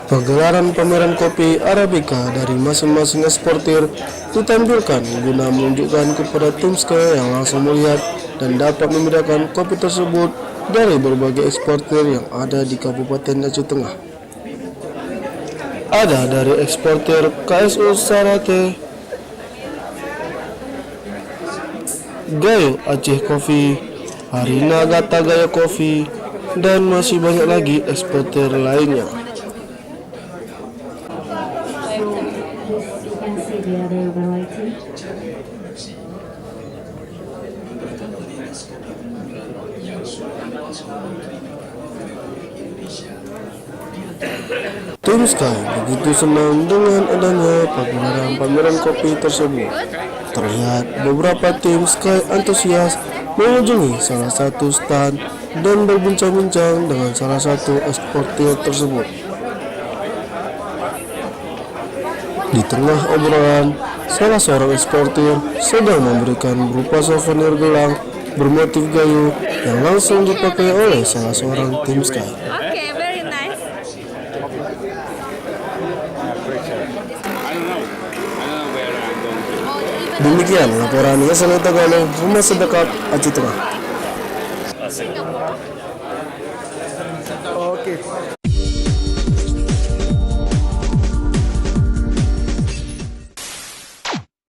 Pagelaran pameran kopi Arabica dari masing-masing eksportir ditampilkan guna menunjukkan kepada tim Sky yang langsung melihat dan dapat membedakan kopi tersebut dari berbagai eksportir yang ada di Kabupaten Aceh Tengah. Ada dari eksportir KSU Sarate, Gayo Aceh Coffee, Harina Gata Gaya Coffee, dan masih banyak lagi eksportir lainnya. Tim Sky begitu senang dengan adanya pagelaran pameran kopi tersebut. Terlihat beberapa tim Sky antusias mengunjungi salah satu stand dan berbincang-bincang dengan salah satu eksportir tersebut. Di tengah obrolan, salah seorang eksportir sedang memberikan berupa souvenir gelang bermotif gayo yang langsung dipakai oleh salah seorang tim Sky. Okay, very nice. Demikian laporan Yayasan Tagalog Rumah Sedekap Aceh Tengah. Oke.